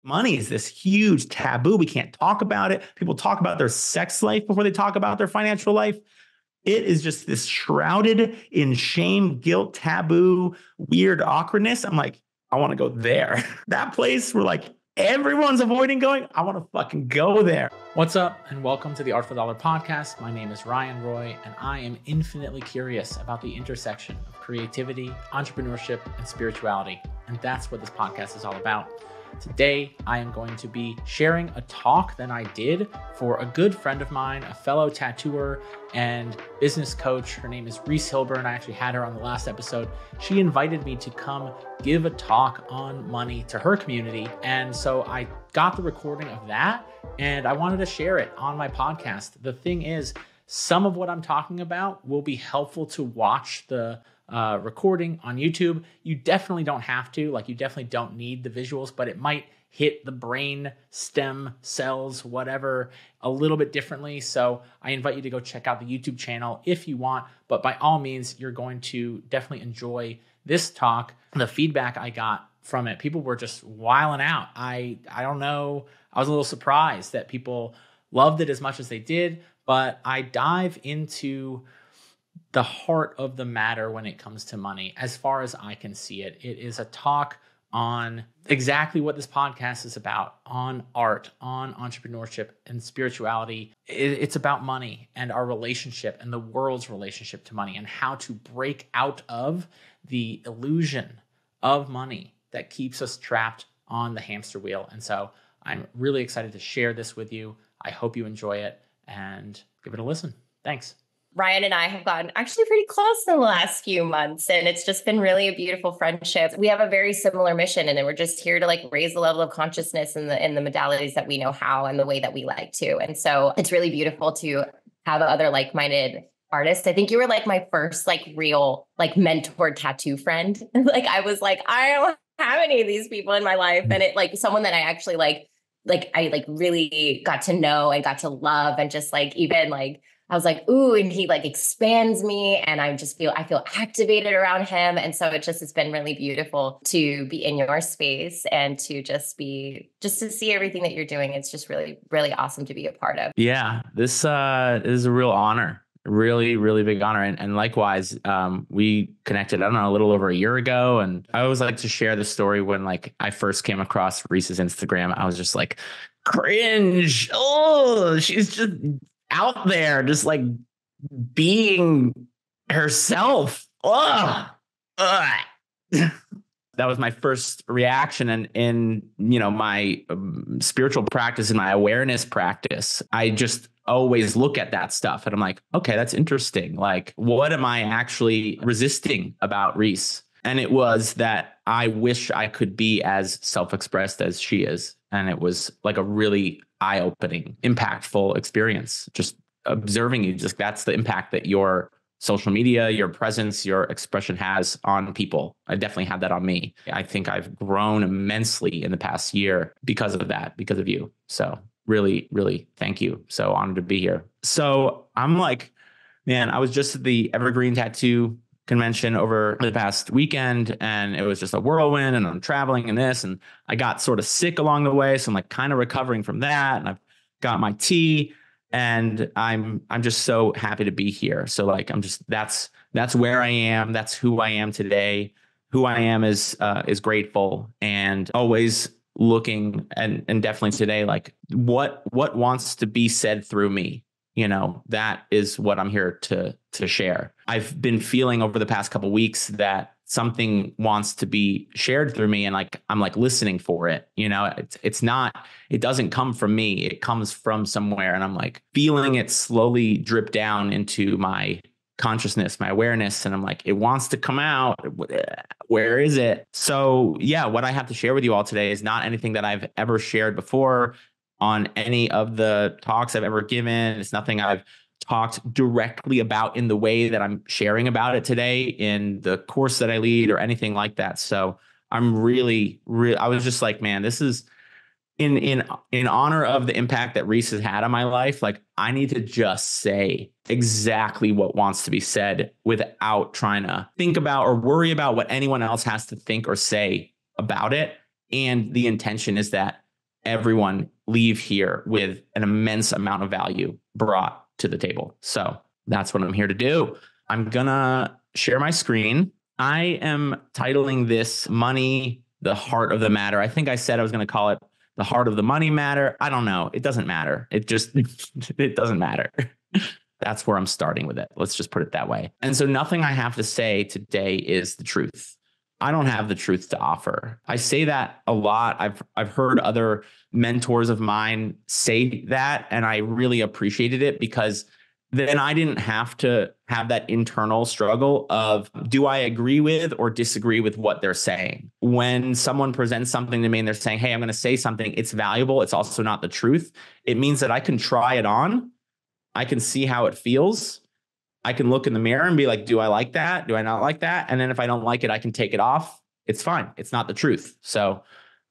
money is this huge taboo. We can't talk about it. People talk about their sex life before they talk about their financial life. It is just this shrouded in shame, guilt, taboo, weird awkwardness. I'm like, I want to go there. That place where like everyone's avoiding going, I want to fucking go there. What's up, and welcome to the Artful Dollar podcast. My name is Ryan Roy, and I am infinitely curious about the intersection of creativity, entrepreneurship, and spirituality. And that's what this podcast is all about. Today, I am going to be sharing a talk that I did for a good friend of mine, a fellow tattooer and business coach. Her name is Reese Hilburn. I actually had her on the last episode. She invited me to come give a talk on money to her community. And so I got the recording of that and I wanted to share it on my podcast. The thing is, some of what I'm talking about will be helpful to watch the recording on YouTube. You definitely don't have to, you definitely don't need the visuals, but it might hit the brain stem cells, whatever, a little bit differently. So I invite you to go check out the YouTube channel if you want, but by all means, you're going to definitely enjoy this talk. The feedback I got from it, people were just wilding out. I don't know. I was a little surprised that people loved it as much as they did, but I dive into the heart of the matter when it comes to money. As far as I can see it, it is a talk on exactly what this podcast is about, on art, on entrepreneurship and spirituality. It's about money and our relationship and the world's relationship to money and how to break out of the illusion of money that keeps us trapped on the hamster wheel. And so I'm really excited to share this with you. I hope you enjoy it and give it a listen. Thanks. Ryan and I have gotten actually pretty close in the last few months, and it's just been really a beautiful friendship. We have a very similar mission, and then we're just here to raise the level of consciousness in the modalities that we know how and the way that we like to. And so it's really beautiful to have other like-minded artists. I think you were my first real mentor tattoo friend. I was I don't have any of these people in my life, and it someone that I actually I really got to know and got to love, and just I was ooh, and he expands me, and I feel activated around him. And so it's been really beautiful to be in your space and to to see everything that you're doing. It's just really, really awesome to be a part of. Yeah, this is a real honor, really, really big honor. And likewise, we connected, I don't know, a little over a year ago. And I always like to share the story when I first came across Reese's Instagram. I was just cringe. Oh, she's just out there, just being herself. Ugh. Ugh. That was my first reaction. And in my spiritual practice and my awareness practice, I just always look at that stuff and I'm like, okay, that's interesting. What am I actually resisting about Reese? And it was that I wish I could be as self-expressed as she is. And it was a really eye-opening, impactful experience. Just observing you, that's the impact that your social media, your presence, your expression has on people. I definitely had that on me. I think I've grown immensely in the past year because of that, because of you. So really, really thank you. So honored to be here. So I'm man, I was just at the Evergreen Tattoo convention over the past weekend, and it was just a whirlwind, and I'm traveling and this, and I got sort of sick along the way. So I'm kind of recovering from that, and I've got my tea, and I'm just so happy to be here. So that's where I am. That's who I am today. Who I am is grateful, and always looking, and definitely today, what wants to be said through me. That is what I'm here to share. I've been feeling over the past couple of weeks that something wants to be shared through me, and I'm listening for it. It doesn't come from me. It comes from somewhere, and I'm feeling it slowly drip down into my consciousness, my awareness, and I'm it wants to come out. Where is it? So yeah, what I have to share with you all today is not anything that I've ever shared before on any of the talks I've ever given. It's nothing I've talked directly about in the way that I'm sharing about it today in the course that I lead or anything like that. So I'm really, I was just man, this is in honor of the impact that Reese has had on my life. I need to just say exactly what wants to be said without trying to think about or worry about what anyone else has to think or say about it. And the intention is that everyone leave here with an immense amount of value brought to the table. So that's what I'm here to do. I'm going to share my screen. I am titling this Money, the Heart of the Matter. I think I said I was going to call it the Heart of the Money Matter. I don't know. It doesn't matter. It doesn't matter. That's where I'm starting with it. Let's just put it that way. And so nothing I have to say today is the truth. I don't have the truth to offer. I say that a lot. I've heard other mentors of mine say that, and I really appreciated it because then I didn't have to have that internal struggle of, do I agree with or disagree with what they're saying? When someone presents something to me and they're saying, hey, I'm going to say something, it's valuable, it's also not the truth. It means that I can try it on. I can see how it feels. I can look in the mirror and be like, do I like that? Do I not like that? And then if I don't like it, I can take it off. It's fine. It's not the truth. So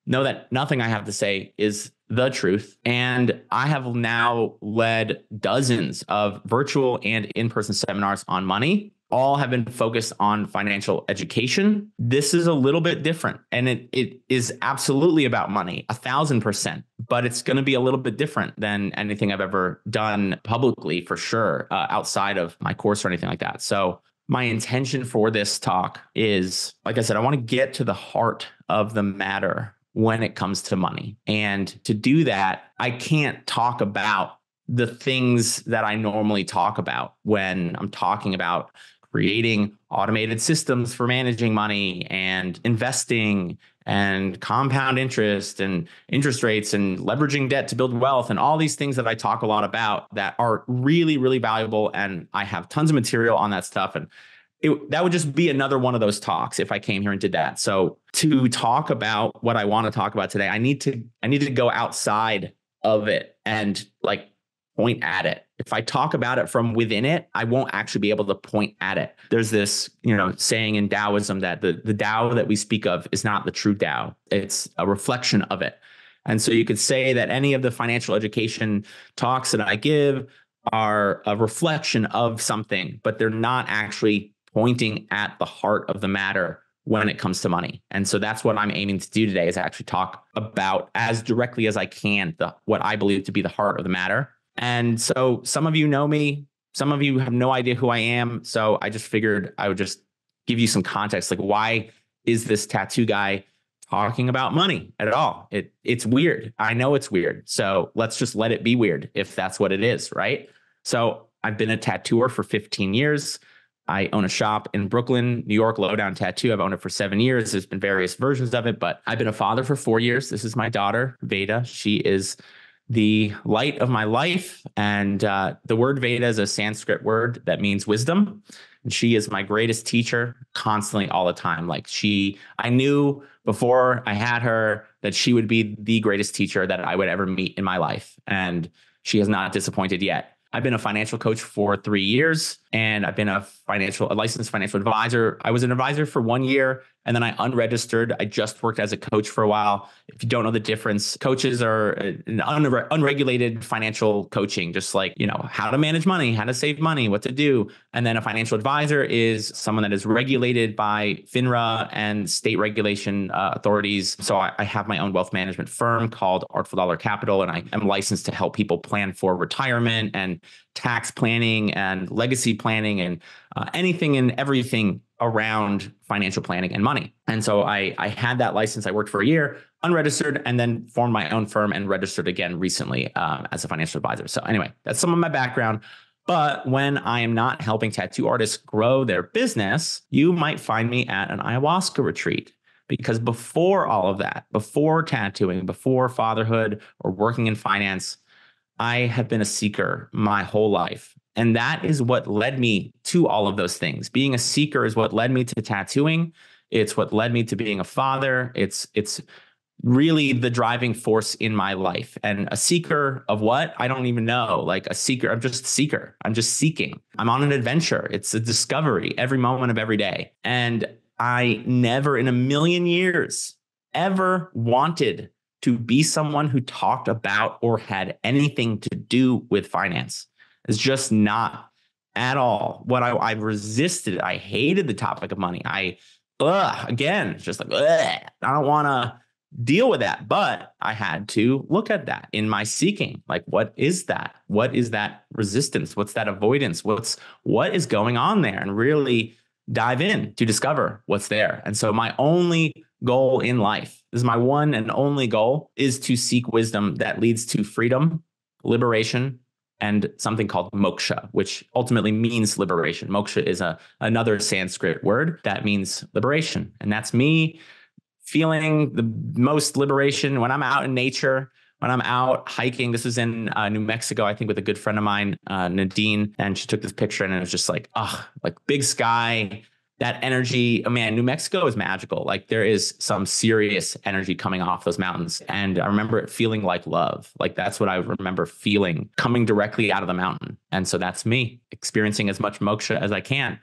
know that nothing I have to say is the truth. And I have now led dozens of virtual and in-person seminars on money. All have been focused on financial education. This is a little bit different, and it is absolutely about money, 1,000%, but it's going to be a little bit different than anything I've ever done publicly, for sure, outside of my course or anything like that. So my intention for this talk is, like I said, I want to get to the heart of the matter when it comes to money. And to do that, I can't talk about the things that I normally talk about when I'm talking about creating automated systems for managing money and investing and compound interest and interest rates and leveraging debt to build wealth and all these things that I talk a lot about that are really, really valuable. And I have tons of material on that stuff. And that would just be another one of those talks if I came here and did that. So to talk about what I want to talk about today, I need to go outside of it and like point at it. If I talk about it from within it, I won't actually be able to point at it. There's this, saying in Taoism that the Tao that we speak of is not the true Tao. It's a reflection of it. And so you could say that any of the financial education talks that I give are a reflection of something, but they're not actually pointing at the heart of the matter when it comes to money. And so that's what I'm aiming to do today, is actually talk about as directly as I can what I believe to be the heart of the matter. And so some of you know me, some of you have no idea who I am. So I just figured I would just give you some context. Like, why is this tattoo guy talking about money at all? It's weird. I know it's weird. So let's just let it be weird if that's what it is, right? So I've been a tattooer for 15 years. I own a shop in Brooklyn, New York, Lowdown Tattoo. I've owned it for 7 years. There's been various versions of it, but I've been a father for 4 years. This is my daughter, Veda. She is the light of my life. And the word Veda is a Sanskrit word that means wisdom. And she is my greatest teacher constantly, all the time. I knew before I had her that she would be the greatest teacher that I would ever meet in my life. And she has not disappointed yet. I've been a financial coach for 3 years, and I've been a licensed financial advisor. I was an advisor for 1 year, and then I unregistered. I just worked as a coach for a while. If you don't know the difference, coaches are an unregulated financial coaching, just like, how to manage money, how to save money, what to do. And then a financial advisor is someone that is regulated by FINRA and state regulation authorities. So I have my own wealth management firm called Artful Dollar Capital, and I am licensed to help people plan for retirement and tax planning and legacy planning and anything and everything around financial planning and money. And so I had that license. I worked for a year, unregistered, and then formed my own firm and registered again recently as a financial advisor. So anyway, that's some of my background. But when I am not helping tattoo artists grow their business, you might find me at an ayahuasca retreat. Because before all of that, before tattooing, before fatherhood or working in finance, I have been a seeker my whole life. And that is what led me to all of those things. Being a seeker is what led me to tattooing. It's what led me to being a father. It's really the driving force in my life. And a seeker of what? I don't even know. Like a seeker, I'm just a seeker. I'm just seeking. I'm on an adventure. It's a discovery every moment of every day. And I never in a million years ever wanted to be someone who talked about or had anything to do with finance. It's just not at all what I resisted. I hated the topic of money. Again, it's just like, I don't want to deal with that. But I had to look at that in my seeking. Like, what is that? What is that resistance? What's that avoidance? What is going on there? And really dive in to discover what's there. And so my only goal in life, this is my one and only goal, is to seek wisdom that leads to freedom, liberation, and something called moksha, which ultimately means liberation. Moksha is another Sanskrit word that means liberation. And that's me feeling the most liberation when I'm out in nature, when I'm out hiking. This was in New Mexico, I think, with a good friend of mine, Nadine, and she took this picture, and it was just like big sky, that energy. Oh man, New Mexico is magical. Like, there is some serious energy coming off those mountains. And I remember it feeling like love. Like, that's what I remember feeling coming directly out of the mountain. And so that's me experiencing as much moksha as I can.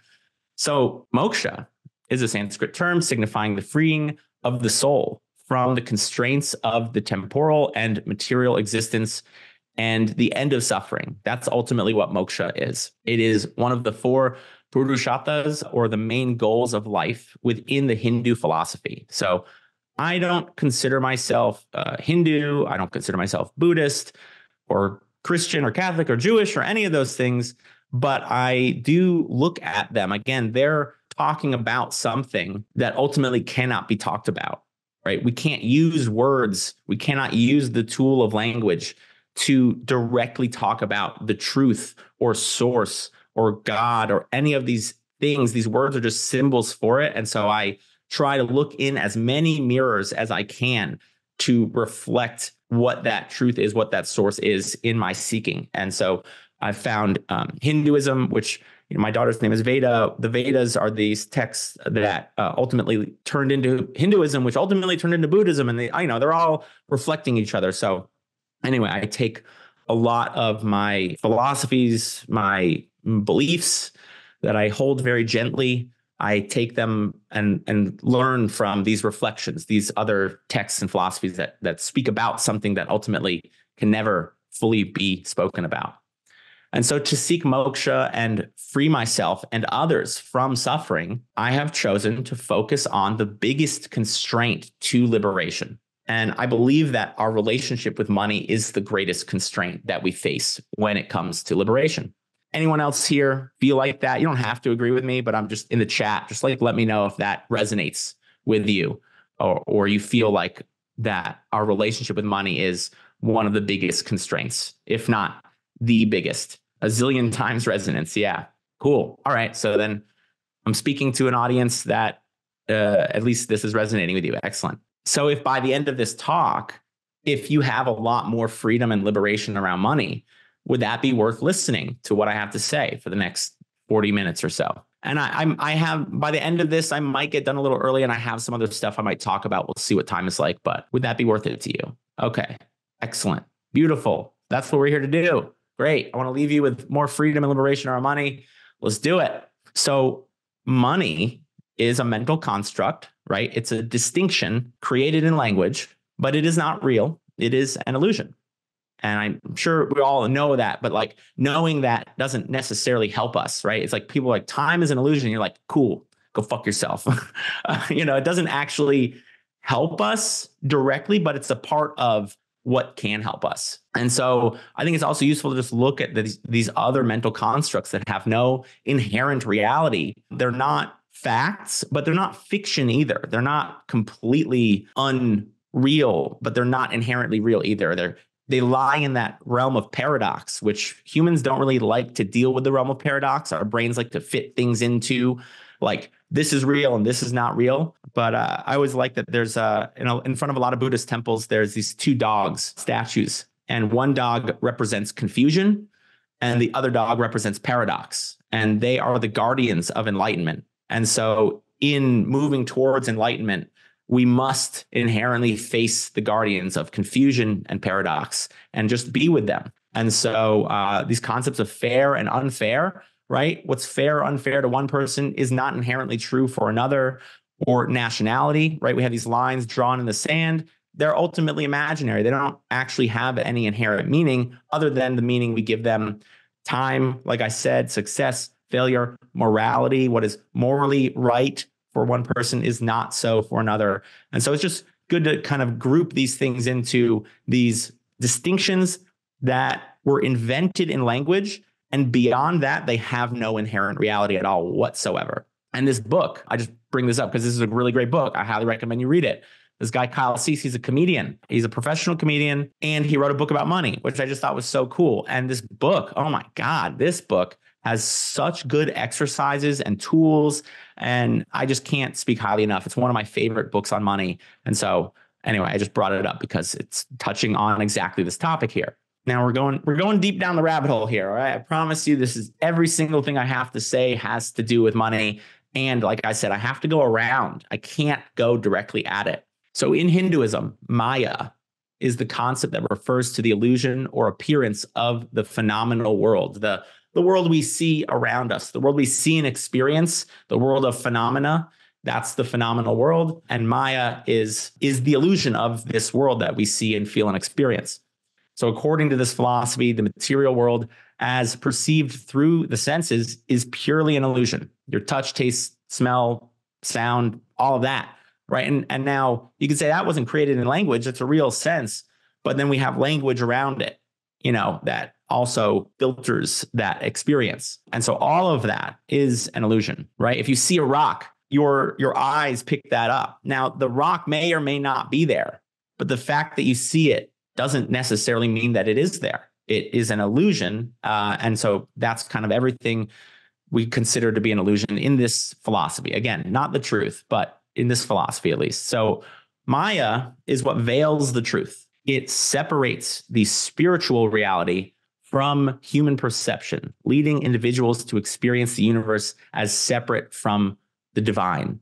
So moksha is a Sanskrit term signifying the freeing of the soul from the constraints of the temporal and material existence and the end of suffering. That's ultimately what moksha is. It is one of the four Purusharthas, or the main goals of life within the Hindu philosophy. So I don't consider myself Hindu. I don't consider myself Buddhist or Christian or Catholic or Jewish or any of those things, but I do look at them. Again, they're talking about something that ultimately cannot be talked about, right? We can't use words. We cannot use the tool of language to directly talk about the truth or source or God or any of these things. These words are just symbols for it. And so I try to look in as many mirrors as I can to reflect what that truth is, what that source is in my seeking. And so I found Hinduism, which, my daughter's name is Veda. The Vedas are these texts that ultimately turned into Hinduism, which ultimately turned into Buddhism. And they're all reflecting each other. So anyway, I take a lot of my philosophies, my beliefs that I hold very gently. I take them and learn from these reflections, these other texts and philosophies that speak about something that ultimately can never fully be spoken about. And so to seek moksha and free myself and others from suffering, I have chosen to focus on the biggest constraint to liberation. And I believe that our relationship with money is the greatest constraint that we face when it comes to liberation. Anyone else here feel like that? You don't have to agree with me, but I'm just in the chat. Just let me know if that resonates with you, or you feel like that our relationship with money is one of the biggest constraints, if not the biggest. A zillion times resonance. Yeah, cool. All right. So then I'm speaking to an audience that at least this is resonating with you. Excellent. So if by the end of this talk, if you have a lot more freedom and liberation around money, would that be worth listening to what I have to say for the next 40 minutes or so? And I have, by the end of this, I might get done a little early, and I have some other stuff I might talk about. We'll see what time is like, but would that be worth it to you? Okay, excellent, beautiful. That's what we're here to do. Great. I want to leave you with more freedom and liberation around money. Let's do it. So money is a mental construct, right? It's a distinction created in language, but it is not real. It is an illusion. And I'm sure we all know that, but like knowing that doesn't necessarily help us, right? It's like people are like, time is an illusion. You're like, cool, go fuck yourself. It doesn't actually help us directly, but it's a part of what can help us. And so I think it's also useful to just look at these other mental constructs that have no inherent reality. They're not facts, but they're not fiction either. They're not completely unreal, but they're not inherently real either. They lie in that realm of paradox, which humans don't really like to deal with the realm of paradox. Our brains like to fit things into like, this is real and this is not real. But I always like that there's in front of a lot of Buddhist temples, there's these two dogs statues, and one dog represents confusion and the other dog represents paradox. And they are the guardians of enlightenment. And so in moving towards enlightenment, we must inherently face the guardians of confusion and paradox and just be with them. And so these concepts of fair and unfair, right? What's fair or unfair to one person is not inherently true for another. Or nationality, right? We have these lines drawn in the sand. They're ultimately imaginary. They don't actually have any inherent meaning other than the meaning we give them. Time, like I said, success, failure, morality, what is morally right for one person is not so for another. And so it's just good to kind of group these things into these distinctions that were invented in language. And beyond that, they have no inherent reality at all whatsoever. And this book, I just bring this up because this is a really great book. I highly recommend you read it. This guy, Kyle Cease, he's a comedian. He's a professional comedian, and he wrote a book about money, which I just thought was so cool. And this book, oh my God, this book has such good exercises and tools. And I just can't speak highly enough. It's one of my favorite books on money. And so anyway, I just brought it up because it's touching on exactly this topic here. Now we're going deep down the rabbit hole here. All right. I promise you, this is every single thing I have to say has to do with money. And like I said, I have to go around. I can't go directly at it. So in Hinduism, Maya is the concept that refers to the illusion or appearance of the phenomenal world, the world we see around us, the world we see and experience, the world of phenomena. That's the phenomenal world. And Maya is the illusion of this world that we see and feel and experience. So according to this philosophy, the material world as perceived through the senses is purely an illusion. Your touch, taste, smell, sound, all of that. Right. And now you can say that wasn't created in language. It's a real sense. But then we have language around it, that also filters that experience. And so all of that is an illusion, right? If you see a rock, your eyes pick that up. Now, the rock may or may not be there, but the fact that you see it doesn't necessarily mean that it is there. It is an illusion. And so that's kind of everything we consider to be an illusion in this philosophy. Again, not the truth, but in this philosophy, at least. So Maya is what veils the truth. It separates the spiritual reality from human perception, leading individuals to experience the universe as separate from the divine.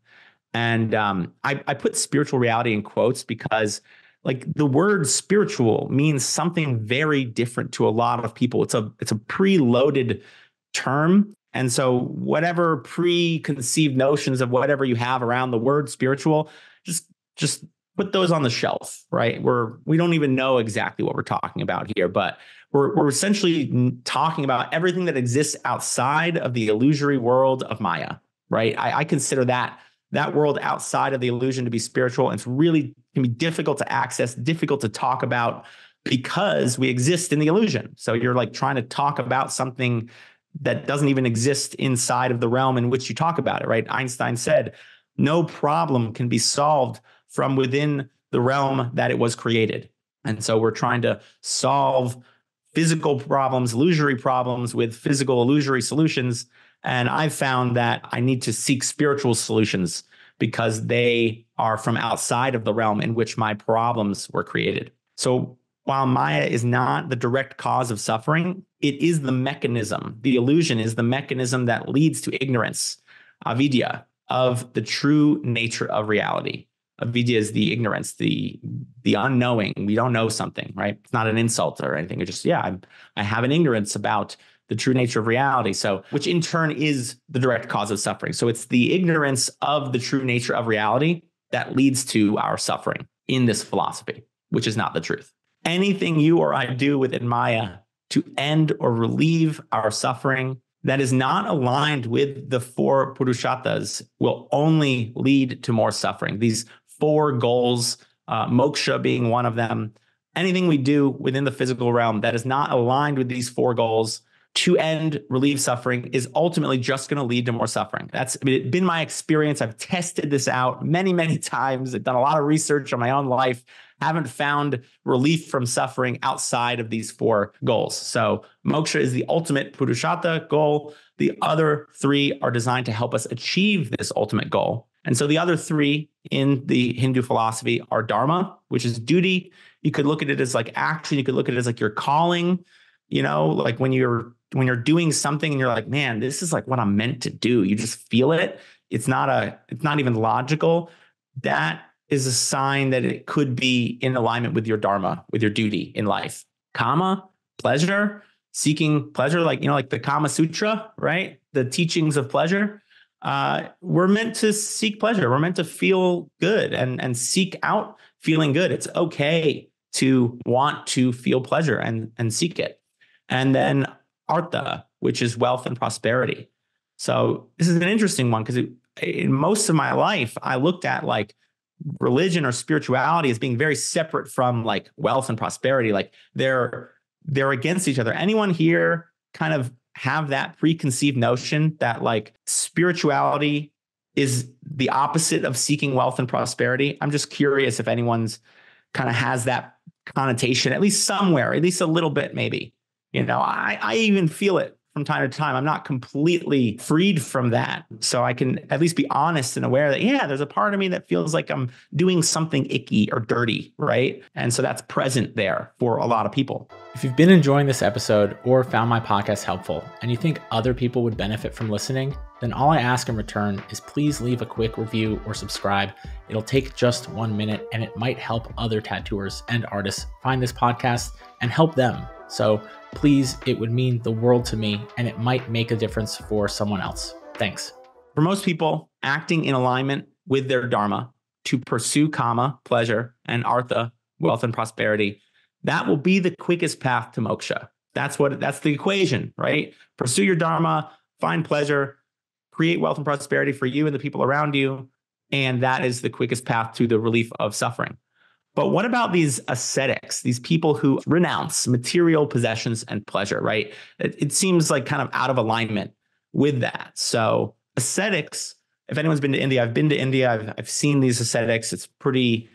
And I put spiritual reality in quotes because like the word spiritual means something very different to a lot of people. It's a preloaded term. And so whatever preconceived notions of whatever you have around the word spiritual, just put those on the shelf, right? We don't even know exactly what we're talking about here, but we're essentially talking about everything that exists outside of the illusory world of Maya, right? I consider that world outside of the illusion to be spiritual. And it's really can be difficult to access, difficult to talk about because we exist in the illusion. So you're like trying to talk about something that doesn't even exist inside of the realm in which you talk about it, right? Einstein said, no problem can be solved from within the realm that it was created. And so we're trying to solve physical problems, illusory problems with physical illusory solutions. And I've found that I need to seek spiritual solutions because they are from outside of the realm in which my problems were created. So while Maya is not the direct cause of suffering, it is the mechanism. The illusion is the mechanism that leads to ignorance, avidya, of the true nature of reality. Avidya is the ignorance, the unknowing. We don't know something, right? It's not an insult or anything. It's just, I have an ignorance about the true nature of reality. So, which in turn is the direct cause of suffering. So it's the ignorance of the true nature of reality that leads to our suffering in this philosophy, which is not the truth. Anything you or I do within Maya to end or relieve our suffering that is not aligned with the four purusharthas will only lead to more suffering. These four goals, moksha being one of them. Anything we do within the physical realm that is not aligned with these four goals to end, relieve suffering is ultimately just going to lead to more suffering. That's been my experience. I've tested this out many, many times. I've done a lot of research on my own life. Haven't found relief from suffering outside of these four goals. So moksha is the ultimate purushartha goal. The other three are designed to help us achieve this ultimate goal. And so the other three in the Hindu philosophy are dharma, which is duty. You could look at it as like action. You could look at it as like your calling, like when you're doing something and you're like, man, this is like what I'm meant to do. You just feel it. It's not even logical. That is a sign that it could be in alignment with your dharma, with your duty in life. Kama, pleasure, seeking pleasure, like the Kama Sutra, right? The teachings of pleasure. We're meant to seek pleasure. We're meant to feel good and seek out feeling good. It's okay to want to feel pleasure and seek it. And then artha, which is wealth and prosperity. So this is an interesting one because in most of my life, I looked at like religion or spirituality as being very separate from like wealth and prosperity. Like they're against each other. Anyone here kind of have that preconceived notion that like spirituality is the opposite of seeking wealth and prosperity? I'm just curious if anyone's kind of has that connotation, at least somewhere, at least a little bit, maybe. I even feel it from time to time. I'm not completely freed from that. So I can at least be honest and aware that, yeah, there's a part of me that feels like I'm doing something icky or dirty, right? And so that's present there for a lot of people. If you've been enjoying this episode or found my podcast helpful and you think other people would benefit from listening, then all I ask in return is please leave a quick review or subscribe. It'll take just 1 minute and it might help other tattooers and artists find this podcast and help them. So please, it would mean the world to me and it might make a difference for someone else. Thanks. For most people, acting in alignment with their dharma to pursue kama, pleasure, and artha, wealth and prosperity, that will be the quickest path to moksha. That's the equation, right? Pursue your dharma, find pleasure, create wealth and prosperity for you and the people around you. And that is the quickest path to the relief of suffering. But what about these ascetics, these people who renounce material possessions and pleasure, right? It seems like kind of out of alignment with that. So ascetics, if anyone's been to India, I've been to India, I've seen these ascetics. It's pretty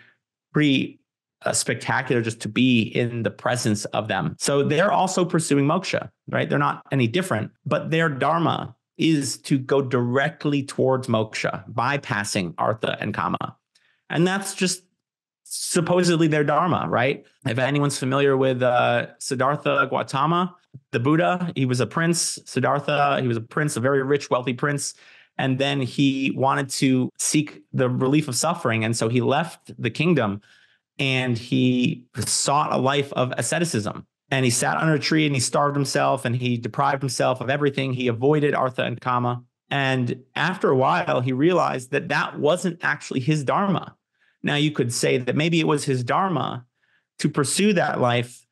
spectacular just to be in the presence of them. So they're also pursuing moksha, right? They're not any different, but their dharma is to go directly towards moksha, bypassing artha and kama. And that's just supposedly their dharma, right? If anyone's familiar with Siddhartha Gautama, the Buddha, he was a prince. Siddhartha, he was a prince, a very rich, wealthy prince. And then he wanted to seek the relief of suffering. And so he left the kingdom and he sought a life of asceticism. And he sat under a tree and he starved himself and he deprived himself of everything. He avoided artha and kama. And after a while, he realized that that wasn't actually his dharma. Now, you could say that maybe it was his dharma to pursue that life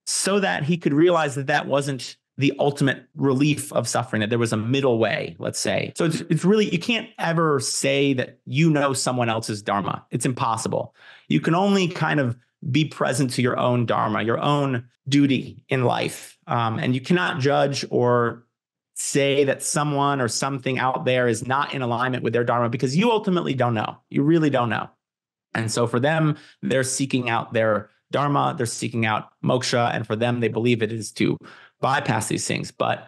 so that he could realize that that wasn't the ultimate relief of suffering, that there was a middle way, let's say. So it's really, you can't ever say that you know someone else's dharma. It's impossible. You can only kind of be present to your own dharma, your own duty in life. And you cannot judge or say that someone or something out there is not in alignment with their dharma because you ultimately don't know. You really don't know. And so for them, they're seeking out their dharma, they're seeking out moksha, and for them, they believe it is to bypass these things. But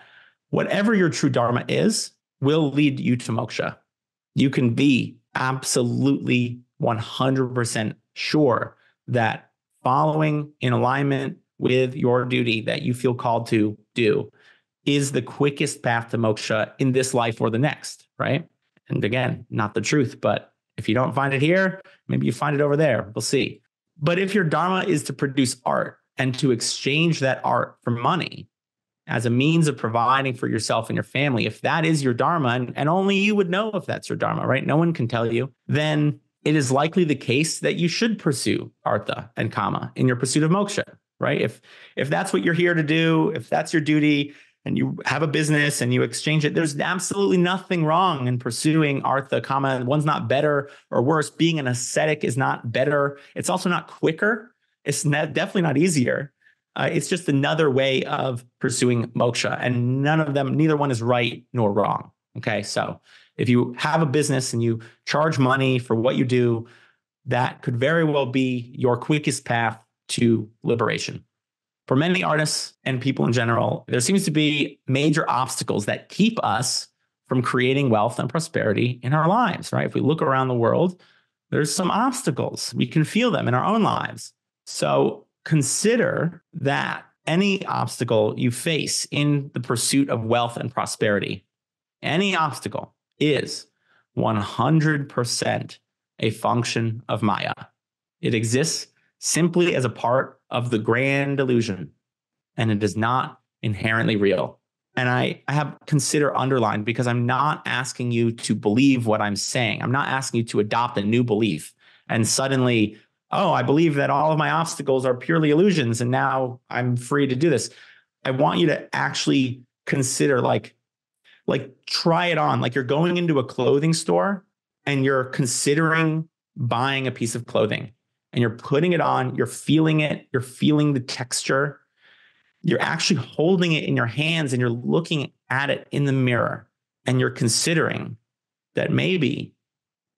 whatever your true dharma is, will lead you to moksha. You can be absolutely 100% sure that following in alignment with your duty that you feel called to do is the quickest path to moksha in this life or the next, right? And again, not the truth, but if you don't find it here, maybe you find it over there. We'll see. But if your dharma is to produce art and to exchange that art for money as a means of providing for yourself and your family, if that is your dharma, and only you would know if that's your dharma, right? No one can tell you, then it is likely the case that you should pursue artha and kama in your pursuit of moksha, right? If that's what you're here to do, if that's your duty, and you have a business and you exchange it, there's absolutely nothing wrong in pursuing artha, kama. One's not better or worse. Being an ascetic is not better. It's also not quicker. It's definitely not easier. It's just another way of pursuing moksha, and neither one is right nor wrong. Okay, so if you have a business and you charge money for what you do, that could very well be your quickest path to liberation. For many artists and people in general, there seems to be major obstacles that keep us from creating wealth and prosperity in our lives, right? If we look around the world, there's some obstacles. We can feel them in our own lives. So consider that any obstacle you face in the pursuit of wealth and prosperity, any obstacle is 100% a function of Maya. It exists simply as a part of the grand illusion, and it is not inherently real. And I have consider underlined because I'm not asking you to believe what I'm saying. I'm not asking you to adopt a new belief and suddenly, oh, I believe that all of my obstacles are purely illusions and now I'm free to do this. I want you to actually consider like try it on. Like you're going into a clothing store and you're considering buying a piece of clothing and you're putting it on, you're feeling it, you're feeling the texture, you're actually holding it in your hands and you're looking at it in the mirror and you're considering that maybe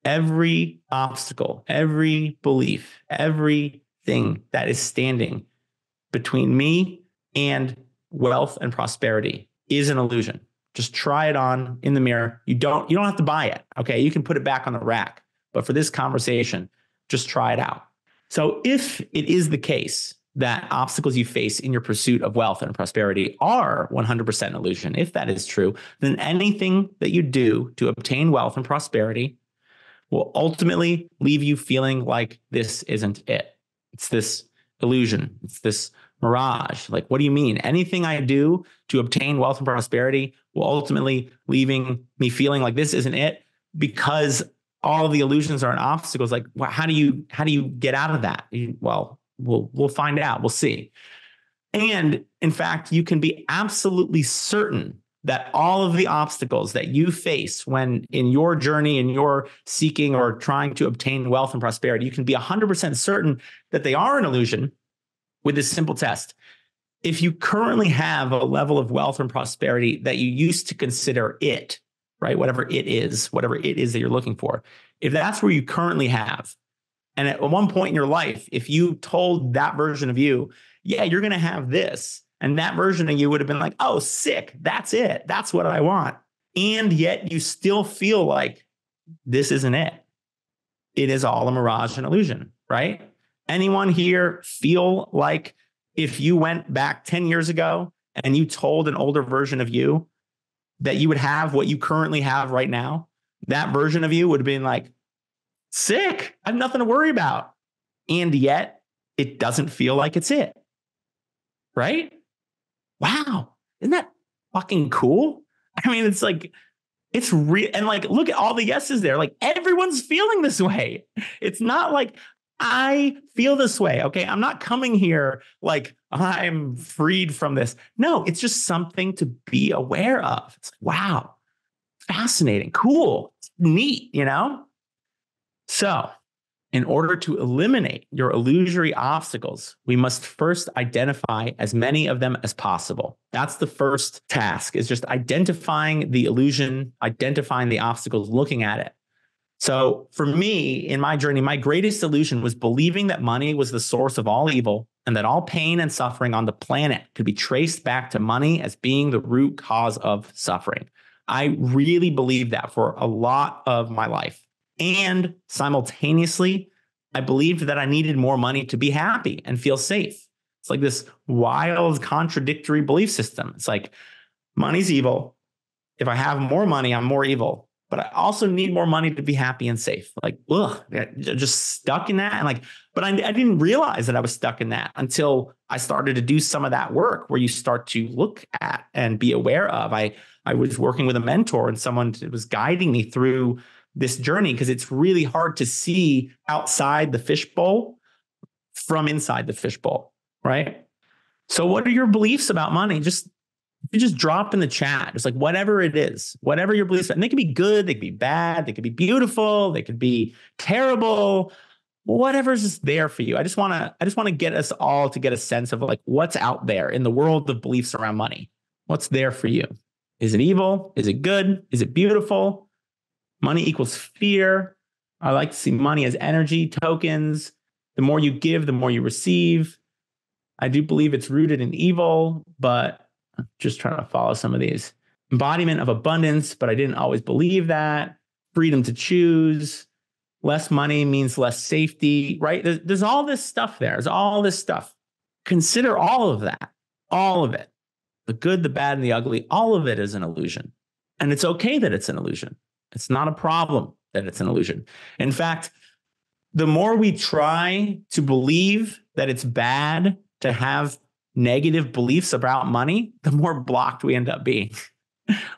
every obstacle, every belief, everything that is standing between me and wealth and prosperity is an illusion. Just try it on in the mirror. You don't have to buy it. Okay. You can put it back on the rack, but for this conversation, just try it out. So if it is the case that obstacles you face in your pursuit of wealth and prosperity are 100% an illusion, if that is true, then anything that you do to obtain wealth and prosperity will ultimately leave you feeling like this isn't it. It's this illusion. It's this mirage. Like, what do you mean? Anything I do to obtain wealth and prosperity will ultimately leaving me feeling like this isn't it, because all of the illusions are an obstacles. Like, well, how do you get out of that? Well, we'll find out. We'll see. And in fact, you can be absolutely certain that all of the obstacles that you face when in your journey and you're seeking or trying to obtain wealth and prosperity, you can be 100% certain that they are an illusion with this simple test. If you currently have a level of wealth and prosperity that you used to consider it, right? Whatever it is that you're looking for, if that's where you currently have, and at one point in your life, if you told that version of you, yeah, you're going to have this, and that version of you would have been like, oh, sick. That's it. That's what I want. And yet you still feel like this isn't it. It is all a mirage and illusion, right? Anyone here feel like if you went back 10 years ago and you told an older version of you that you would have what you currently have right now, that version of you would have been like, sick. I have nothing to worry about. And yet it doesn't feel like it's it. Right? Wow. Isn't that fucking cool? I mean, it's like, it's real. And like, look at all the yeses there. Like, everyone's feeling this way. It's not like I feel this way. Okay. I'm not coming here like I'm freed from this. No, it's just something to be aware of. It's like, wow, fascinating, cool, neat, you know? So, in order to eliminate your illusory obstacles, we must first identify as many of them as possible. That's the first task, is just identifying the illusion, identifying the obstacles, looking at it. So for me, in my journey, my greatest illusion was believing that money was the source of all evil and that all pain and suffering on the planet could be traced back to money as being the root cause of suffering. I really believed that for a lot of my life. And simultaneously, I believed that I needed more money to be happy and feel safe. It's like this wild, contradictory belief system. It's like, money's evil. If I have more money, I'm more evil. But I also need more money to be happy and safe. Like, ugh, just stuck in that. And like, but I didn't realize that I was stuck in that until I started to do some of that work where you start to look at and be aware of. I was working with a mentor and someone was guiding me through this journey, because it's really hard to see outside the fishbowl from inside the fishbowl, right? So what are your beliefs about money? You just drop in the chat. It's like, whatever it is, whatever your beliefs are. And they could be good, they could be bad, they could be beautiful, they could be terrible, whatever's there for you. I just want to get us all to get a sense of like what's out there in the world of beliefs around money. What's there for you? Is it evil? Is it good? Is it beautiful? Money equals fear. I like to see money as energy, tokens. The more you give, the more you receive. I do believe it's rooted in evil, but I'm just trying to follow some of these. Embodiment of abundance, but I didn't always believe that. Freedom to choose. Less money means less safety, right? There's all this stuff there. There's all this stuff. Consider all of that, all of it. The good, the bad, and the ugly, all of it is an illusion. And it's okay that it's an illusion. It's not a problem that it's an illusion. In fact, the more we try to believe that it's bad to have negative beliefs about money, the more blocked we end up being.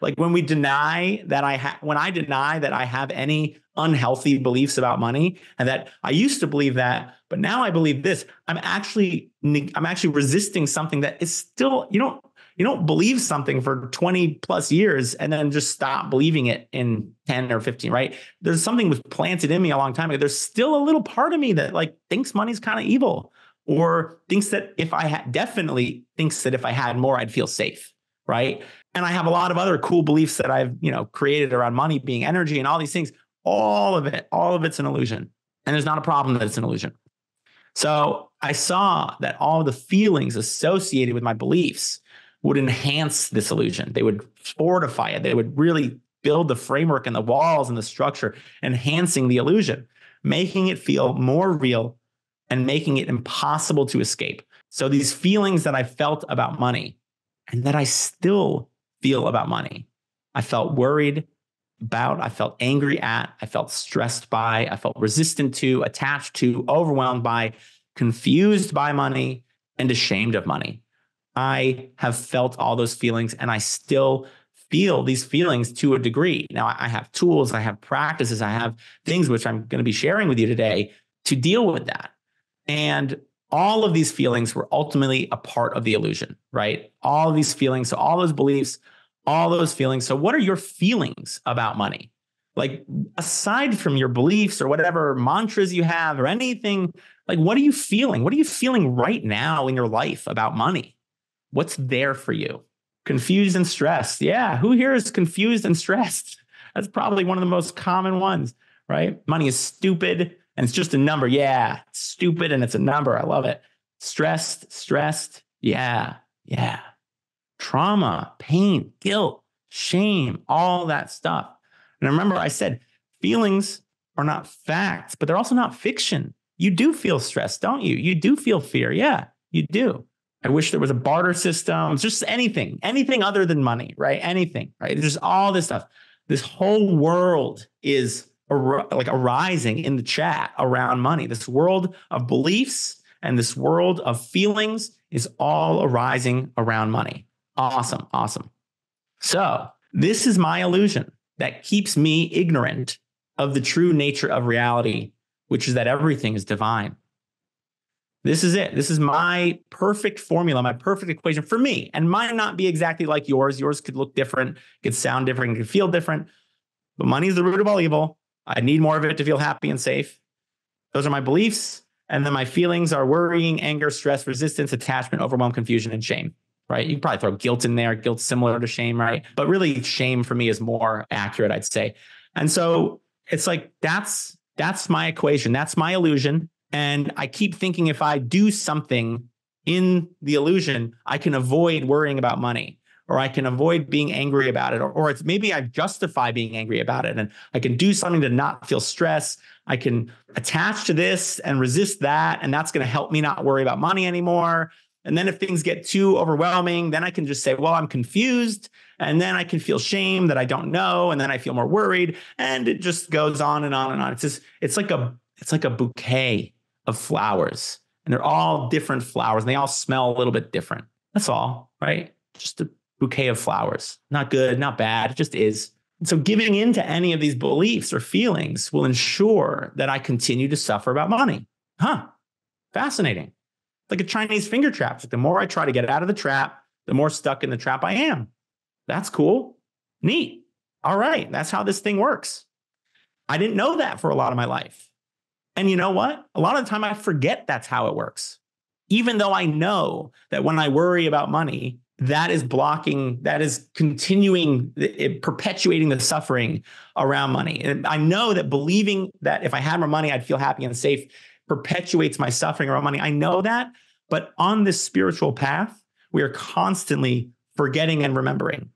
Like when I deny that I have any unhealthy beliefs about money, and that I used to believe that, but now I believe this, I'm actually resisting something that is still, You don't believe something for 20 plus years and then just stop believing it in 10 or 15, right? There's something was planted in me a long time ago. There's still a little part of me that like thinks money's kind of evil, or thinks that if I had, definitely thinks that if I had more, I'd feel safe, right? And I have a lot of other cool beliefs that I've, created around money being energy and all these things. All of it's an illusion. And there's not a problem that it's an illusion. So I saw that all the feelings associated with my beliefs would enhance this illusion. They would fortify it. They would really build the framework and the walls and the structure, enhancing the illusion, making it feel more real and making it impossible to escape. So these feelings that I felt about money and that I still feel about money, I felt worried about, I felt angry at, I felt stressed by, I felt resistant to, attached to, overwhelmed by, confused by money, and ashamed of money. I have felt all those feelings and I still feel these feelings to a degree. Now, I have tools, I have practices, I have things which I'm going to be sharing with you today to deal with that. And all of these feelings were ultimately a part of the illusion, right? All of these feelings, so all those beliefs, all those feelings. So what are your feelings about money? Like, aside from your beliefs or whatever mantras you have or anything, like, what are you feeling? What are you feeling right now in your life about money? What's there for you? Confused and stressed. Yeah, who here is confused and stressed? That's probably one of the most common ones, right? Money is stupid and it's just a number. Yeah, it's stupid and it's a number. I love it. Stressed. Yeah. Trauma, pain, guilt, shame, all that stuff. And remember, I said feelings are not facts, but they're also not fiction. You do feel stress, don't you? You do feel fear. Yeah, you do. I wish there was a barter system, just anything other than money, right? Anything, right? There's all this stuff. This whole world is arising in the chat around money. This world of beliefs and this world of feelings is all arising around money. Awesome. So this is my illusion that keeps me ignorant of the true nature of reality, which is that everything is divine. This is it. This is my perfect formula, my perfect equation for me. And might not be exactly like yours. Yours could look different, could sound different, could feel different. But money is the root of all evil. I need more of it to feel happy and safe. Those are my beliefs. And then my feelings are worrying, anger, stress, resistance, attachment, overwhelm, confusion, and shame. Right? You can probably throw guilt in there. Guilt's similar to shame, right? But really, shame for me is more accurate, I'd say. And so it's like, that's my equation. That's my illusion. And I keep thinking if I do something in the illusion, I can avoid worrying about money, or I can avoid being angry about it, or it's maybe I justify being angry about it. And I can do something to not feel stress. I can attach to this and resist that. And that's going to help me not worry about money anymore. And then if things get too overwhelming, then I can just say, well, I'm confused. And then I can feel shame that I don't know. And then I feel more worried. And it just goes on and on and on. It's like a bouquet of flowers. And they're all different flowers. And they all smell a little bit different. That's all, right? Just a bouquet of flowers. Not good, not bad. It just is. And so giving into any of these beliefs or feelings will ensure that I continue to suffer about money. Fascinating. Like a Chinese finger trap. The more I try to get out of the trap, the more stuck in the trap I am. That's cool. Neat. All right. That's how this thing works. I didn't know that for a lot of my life. And you know what? A lot of the time I forget that's how it works. Even though I know that when I worry about money, that is continuing, perpetuating the suffering around money. And I know that believing that if I had more money, I'd feel happy and safe perpetuates my suffering around money. I know that, but on this spiritual path, we are constantly forgetting and remembering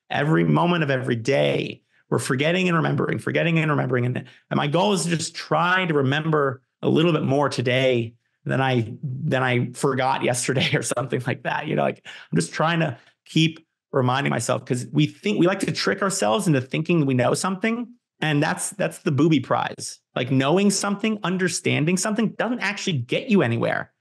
every moment of every day. We're forgetting and remembering. And my goal is to just try to remember a little bit more today than I forgot yesterday or something like that. I'm just trying to keep reminding myself, because we like to trick ourselves into thinking we know something. And that's the booby prize. Like, knowing something, understanding something doesn't actually get you anywhere.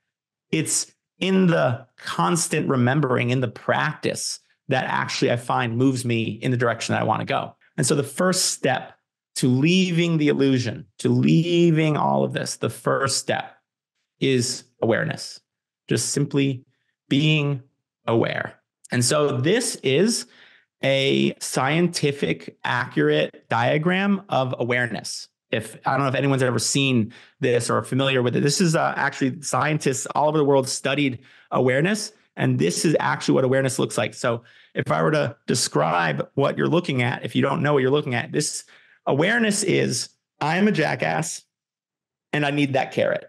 It's in the constant remembering, in the practice, that actually I find moves me in the direction that I want to go. And so the first step to leaving the illusion, to leaving all of this, the first step is awareness. Just simply being aware. And so this is a scientific, accurate diagram of awareness. I don't know if anyone's ever seen this or familiar with it. This is actually scientists all over the world studied awareness. And this is actually what awareness looks like. So if I were to describe what you're looking at, if you don't know what you're looking at, this awareness is, I'm a jackass and I need that carrot.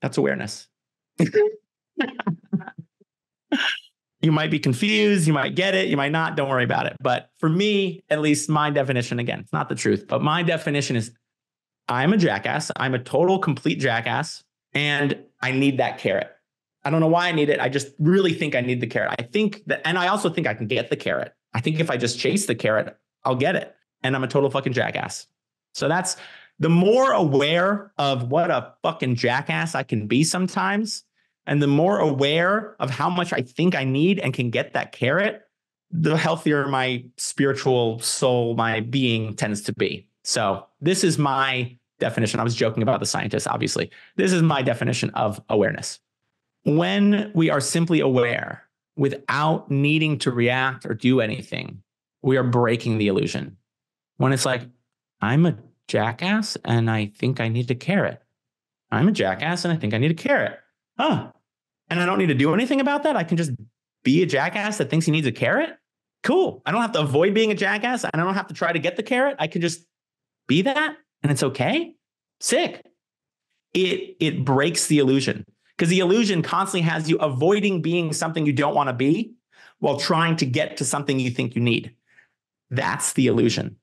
That's awareness. You might be confused. You might get it. You might not. Don't worry about it. But for me, at least my definition, again, it's not the truth, but my definition is I'm a jackass. I'm a total, complete jackass. And I need that carrot. I don't know why I need it. I just really think I need the carrot. I think that, and I also think I can get the carrot. I think if I just chase the carrot, I'll get it. And I'm a total fucking jackass. So that's the more aware of what a fucking jackass I can be sometimes. And the more aware of how much I think I need and can get that carrot, the healthier my spiritual soul, my being tends to be. So this is my definition. I was joking about the scientists, obviously. This is my definition of awareness. When we are simply aware without needing to react or do anything, we are breaking the illusion. When it's like, I'm a jackass and I think I need a carrot. I'm a jackass and I think I need a carrot. Huh. And I don't need to do anything about that. I can just be a jackass that thinks he needs a carrot. Cool. I don't have to avoid being a jackass. And I don't have to try to get the carrot. I can just be that and it's okay. Sick. It breaks the illusion because the illusion constantly has you avoiding being something you don't want to be while trying to get to something you think you need. That's the illusion.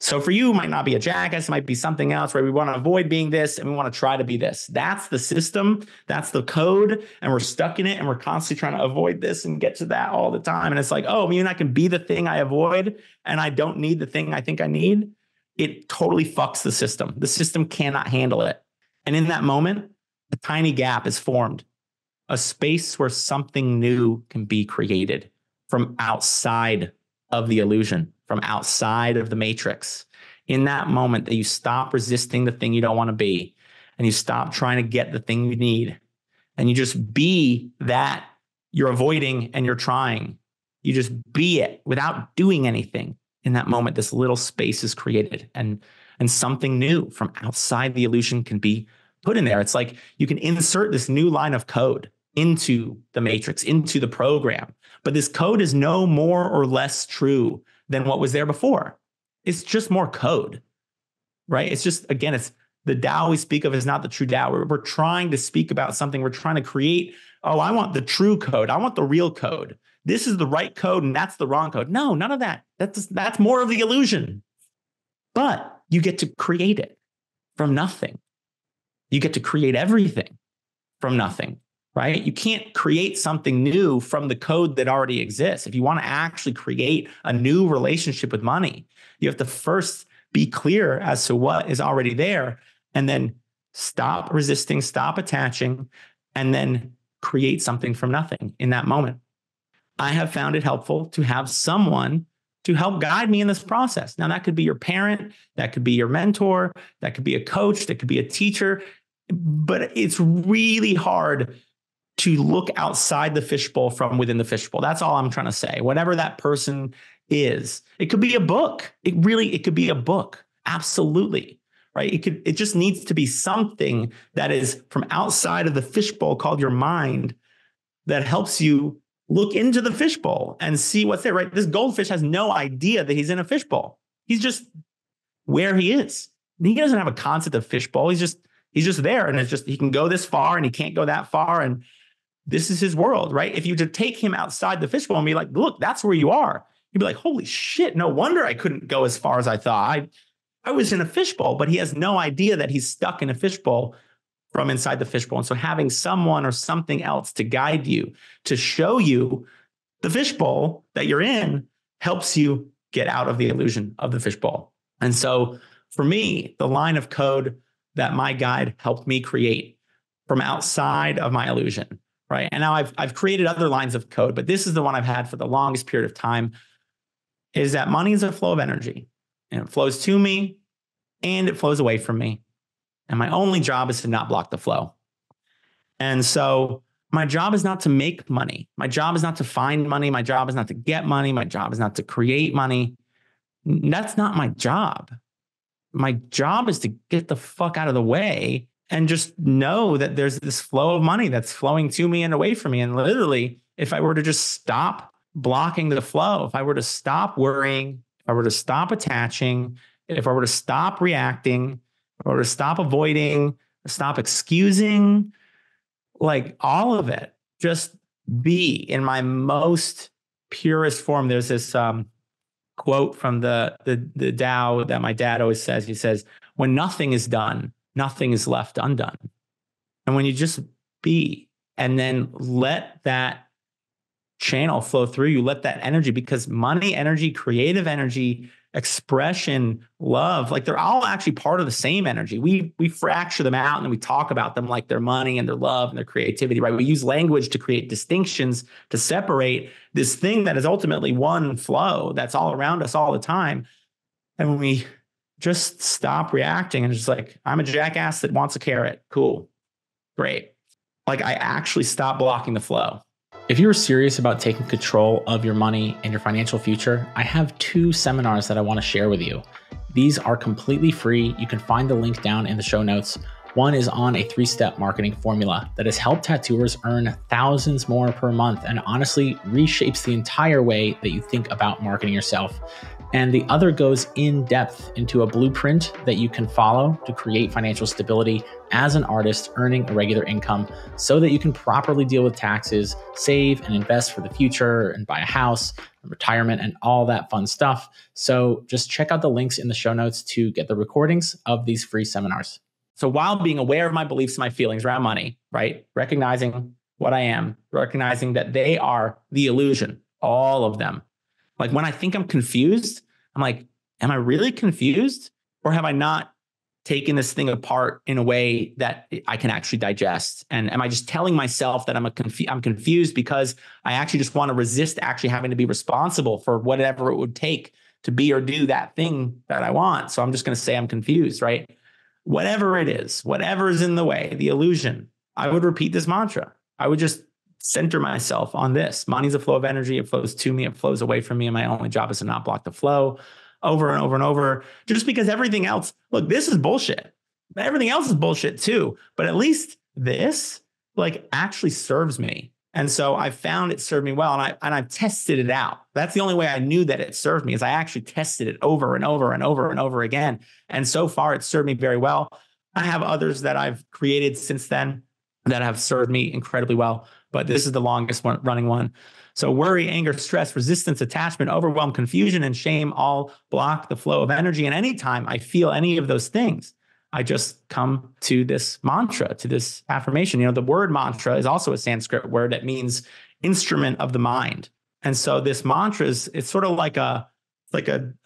So for you, it might not be a jackass, it might be something else where we want to avoid being this and we want to try to be this. That's the system. That's the code. And we're stuck in it and we're constantly trying to avoid this and get to that all the time. And it's like, oh, I can be the thing I avoid and I don't need the thing I think I need. It totally fucks the system. The system cannot handle it. And in that moment, a tiny gap is formed, a space where something new can be created from outside of the illusion, from outside of the matrix. In that moment that you stop resisting the thing you don't want to be and you stop trying to get the thing you need and you just be that you're avoiding and you're trying. You just be it without doing anything. In that moment, this little space is created and something new from outside the illusion can be put in there. It's like you can insert this new line of code into the matrix, into the program. But this code is no more or less true than what was there before. It's just more code, right? It's just, again, it's the Tao we speak of is not the true Tao. We're trying to speak about something. We're trying to create, oh, I want the true code. I want the real code. This is the right code and that's the wrong code. No, none of that. That's more of the illusion. But you get to create it from nothing. You get to create everything from nothing. Right? You can't create something new from the code that already exists. If you want to actually create a new relationship with money, you have to first be clear as to what is already there and then stop resisting, stop attaching, and then create something from nothing in that moment. I have found it helpful to have someone to help guide me in this process. Now, that could be your parent, that could be your mentor, that could be a coach, that could be a teacher, but it's really hard to look outside the fishbowl from within the fishbowl. That's all I'm trying to say. Whatever that person is, it could be a book. It could be a book. Absolutely. Right. It just needs to be something that is from outside of the fishbowl called your mind that helps you look into the fishbowl and see what's there, right? This goldfish has no idea that he's in a fishbowl. He's just where he is. He doesn't have a concept of fishbowl. He's just there. And it's just, he can go this far and he can't go that far. And this is his world, right? If you were to take him outside the fishbowl and be like, look, that's where you are. You'd be like, holy shit, no wonder I couldn't go as far as I thought. I was in a fishbowl, but he has no idea that he's stuck in a fishbowl from inside the fishbowl. And so having someone or something else to guide you, to show you the fishbowl that you're in helps you get out of the illusion of the fishbowl. And so for me, the line of code that my guide helped me create from outside of my illusion, right? And now I've created other lines of code, but this is the one I've had for the longest period of time, is that money is a flow of energy and it flows to me and it flows away from me. And my only job is to not block the flow. And so My job is not to make money. My job is not to find money. My job is not to get money. My job is not to create money. That's not my job. My job is to get the fuck out of the way and just know that there's this flow of money that's flowing to me and away from me. And literally, if I were to just stop blocking the flow, if I were to stop worrying, if I were to stop attaching, if I were to stop reacting, if I were to stop avoiding, stop excusing, like all of it, just be in my most purest form. There's this quote from the Tao that my dad always says. He says, when nothing is done, nothing is left undone. And when you just be and then let that channel flow through you, let that energy, because money, energy, creative energy, expression, love, like they're all actually part of the same energy. We fracture them out and then we talk about them like their money and their love and their creativity, right? We use language to create distinctions to separate this thing that is ultimately one flow that's all around us all the time. And when we just stop reacting and just like, I'm a jackass that wants a carrot. Cool. Great. Like I actually stop blocking the flow. If you're serious about taking control of your money and your financial future, I have 2 seminars that I want to share with you. These are completely free. You can find the link down in the show notes. One is on a 3-step marketing formula that has helped tattooers earn thousands more per month and honestly reshapes the entire way that you think about marketing yourself. And the other goes in depth into a blueprint that you can follow to create financial stability as an artist earning a regular income so that you can properly deal with taxes, save and invest for the future and buy a house, retirement, and all that fun stuff. So just check out the links in the show notes to get the recordings of these free seminars. So while being aware of my beliefs and my feelings around money, right? Recognizing what I am, recognizing that they are the illusion, all of them. Like when I think I'm confused, I'm like, am I really confused? Or have I not taken this thing apart in a way that I can actually digest? And am I just telling myself that I'm confused because I actually just want to resist actually having to be responsible for whatever it would take to be or do that thing that I want? So I'm just going to say I'm confused, right? Whatever it is, whatever is in the way, the illusion, I would repeat this mantra. I would just center myself on this. Money's a flow of energy. It flows to me. It flows away from me. And my only job is to not block the flow over and over and over. Just because everything else, look, this is bullshit. Everything else is bullshit too. But at least this like actually serves me. And so I found it served me well. And I've tested it out. That's the only way I knew that it served me is I actually tested it over and over and over and over again. And so far it's served me very well. I have others that I've created since then that have served me incredibly well, but this is the longest running one. So worry, anger, stress, resistance, attachment, overwhelm, confusion, and shame all block the flow of energy. And anytime I feel any of those things, I just come to this mantra, to this affirmation. You know, the word mantra is also a Sanskrit word that means instrument of the mind. And so this mantra it's sort of like a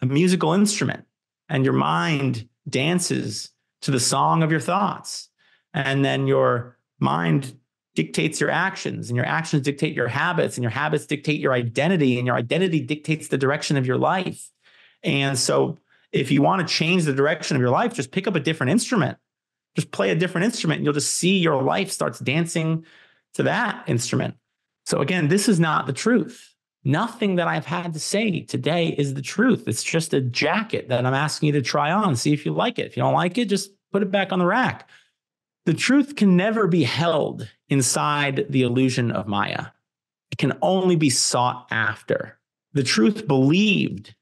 musical instrument, and your mind dances to the song of your thoughts. And then your mind dictates your actions, and your actions dictate your habits, and your habits dictate your identity, and your identity dictates the direction of your life. And so if you want to change the direction of your life, just pick up a different instrument, just play a different instrument, and you'll just see your life starts dancing to that instrument. So again, this is not the truth. Nothing that I've had to say today is the truth. It's just a jacket that I'm asking you to try on, see if you like it. If you don't like it, just put it back on the rack. The truth can never be held inside the illusion of Maya. It can only be sought after. The truth believed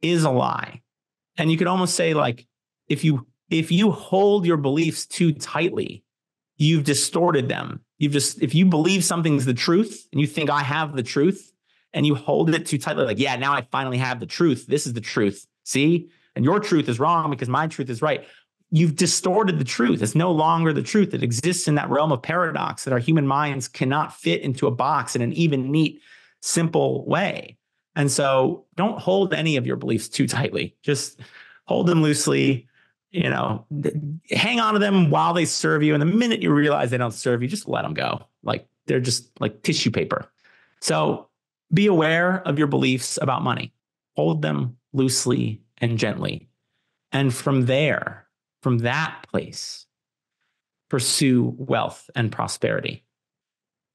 is a lie. And you could almost say, like, if you hold your beliefs too tightly, you've distorted them. If you believe something's the truth and you think I have the truth and you hold it too tightly, like, yeah, now I finally have the truth. This is the truth. See? And your truth is wrong because my truth is right. You've distorted the truth. It's no longer the truth. It exists in that realm of paradox that our human minds cannot fit into a box in an even, neat, simple way. And so don't hold any of your beliefs too tightly. Just hold them loosely, you know, hang on to them while they serve you. And the minute you realize they don't serve you, just let them go. Like they're just like tissue paper. So be aware of your beliefs about money. Hold them loosely and gently. And from there, from that place, pursue wealth and prosperity.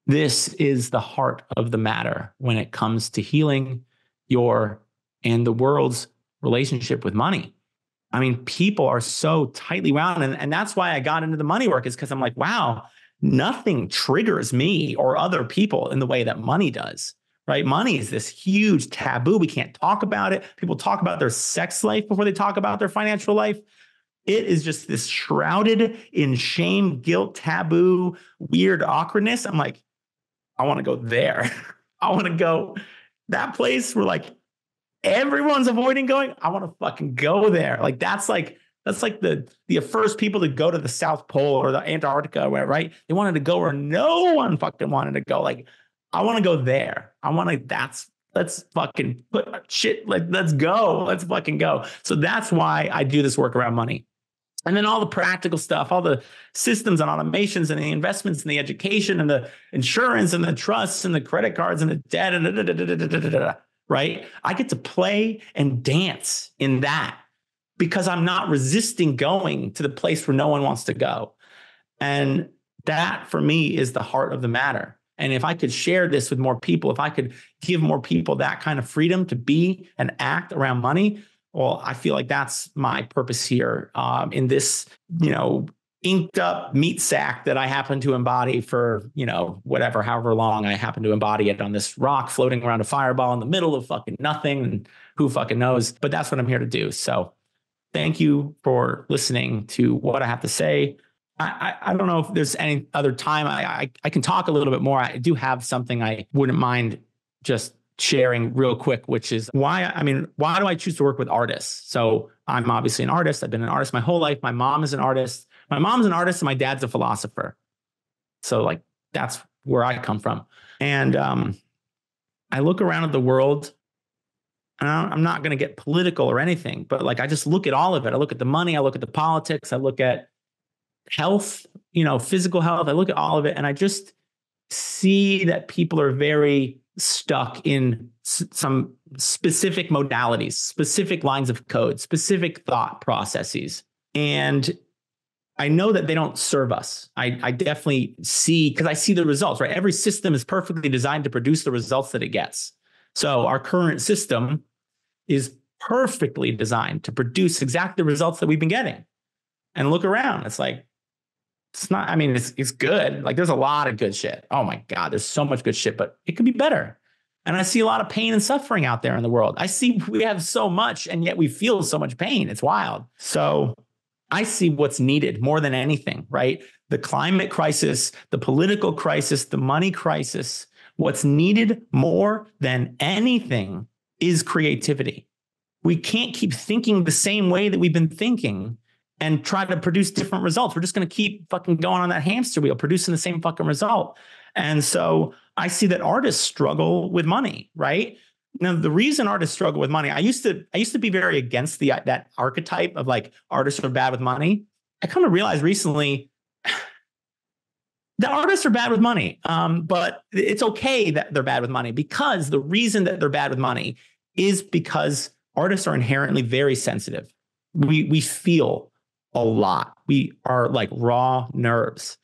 This is the heart of the matter when it comes to healing your and the world's relationship with money. I mean, people are so tightly wound. And that's why I got into the money work, is because I'm like, wow, nothing triggers me or other people in the way that money does, right? Money is this huge taboo. We can't talk about it. People talk about their sex life before they talk about their financial life. It is just this shrouded in shame, guilt, taboo, weird awkwardness. I'm like, I want to go there. I want to go that place where like everyone's avoiding going. I want to fucking go there. Like that's like the first people to go to the South Pole or the Antarctica, or whatever, right? They wanted to go where no one fucking wanted to go. Like, I want to go there. Let's fucking put shit, like, let's go. Let's fucking go. So that's why I do this work around money. And then all the practical stuff, all the systems and automations and the investments and the education and the insurance and the trusts and the credit cards and the debt and right? I get to play and dance in that because I'm not resisting going to the place where no one wants to go. And that for me is the heart of the matter. And if I could share this with more people, if I could give more people that kind of freedom to be and act around money, well, I feel like that's my purpose here in this, inked up meat sack that I happen to embody for, however long I happen to embody it on this rock floating around a fireball in the middle of fucking nothing. And who fucking knows? But that's what I'm here to do. So thank you for listening to what I have to say. I don't know if there's any other time I can talk a little bit more. I do have something I wouldn't mind just sharing real quick, which is why do I choose to work with artists? So I'm obviously an artist. I've been an artist my whole life. My mom is an artist. My mom's an artist and my dad's a philosopher. So like, that's where I come from. And I look around at the world, and I'm not going to get political or anything, but like, I just look at all of it. I look at the money. I look at the politics. I look at health, physical health. I look at all of it, and I just see that people are very stuck in some specific modalities, specific lines of code, specific thought processes. And I know that they don't serve us. I definitely see, because I see the results, right? Every system is perfectly designed to produce the results that it gets. So our current system is perfectly designed to produce exactly the results that we've been getting. And look around, it's like, it's good. Like, there's a lot of good shit. Oh my God, there's so much good shit, but it could be better. And I see a lot of pain and suffering out there in the world. I see we have so much, and yet we feel so much pain. It's wild. So I see what's needed more than anything, right? The climate crisis, the political crisis, the money crisis. What's needed more than anything is creativity. We can't keep thinking the same way that we've been thinking and try to produce different results. We're just going to keep fucking going on that hamster wheel, producing the same fucking result. And so I see that artists struggle with money, right? Now, the reason artists struggle with money, I used to be very against that archetype of like artists are bad with money. I come to realize recently that artists are bad with money, but it's okay that they're bad with money, because the reason that they're bad with money is because artists are inherently very sensitive. We feel a lot. We are like raw nerves.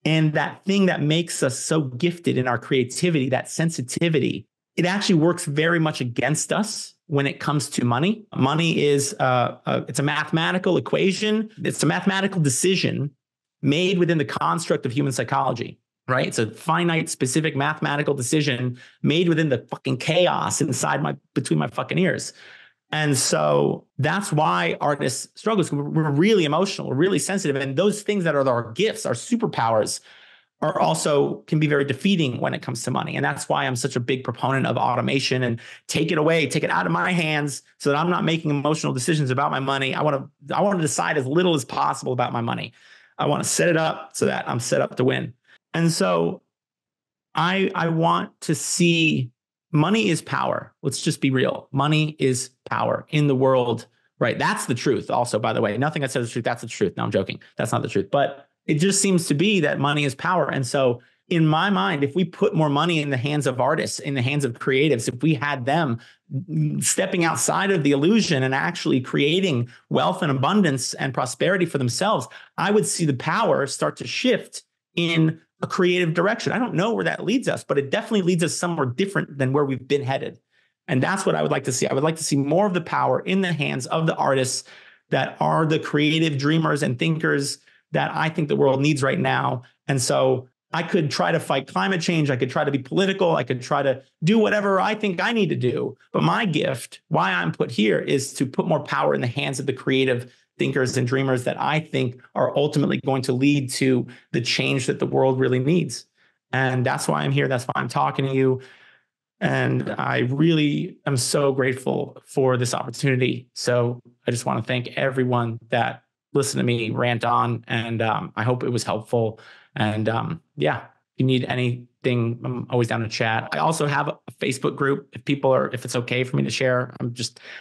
And that thing that makes us so gifted in our creativity, that sensitivity, it actually works very much against us when it comes to money. Money is it's a mathematical equation. It's a mathematical decision made within the construct of human psychology, right? It's a finite, specific mathematical decision made within the fucking chaos between my fucking ears. And so that's why artists struggle. We're really emotional. We're really sensitive. And those things that are our gifts, our superpowers, are also can be very defeating when it comes to money. And that's why I'm such a big proponent of automation and take it away, take it out of my hands so that I'm not making emotional decisions about my money. I want to decide as little as possible about my money. I want to set it up so that I'm set up to win. And so I want to see money is power. Let's just be real. Money is power in the world, right? That's the truth. Also, by the way, nothing I said is the truth. That's the truth. No, I'm joking. That's not the truth. But it just seems to be that money is power. And so in my mind, if we put more money in the hands of artists, in the hands of creatives, if we had them stepping outside of the illusion and actually creating wealth and abundance and prosperity for themselves, I would see the power start to shift in a creative direction. I don't know where that leads us, but it definitely leads us somewhere different than where we've been headed. And that's what I would like to see. I would like to see more of the power in the hands of the artists that are the creative dreamers and thinkers that I think the world needs right now. And so I could try to fight climate change. I could try to be political. I could try to do whatever I think I need to do. But my gift, why I'm put here, is to put more power in the hands of the creative thinkers and dreamers that I think are ultimately going to lead to the change that the world really needs. And that's why I'm here. That's why I'm talking to you. And I really am so grateful for this opportunity. So I just want to thank everyone that listened to me rant on. And I hope it was helpful. And if you need anything, I'm always down to chat. I also have a Facebook group if it's okay for me to share.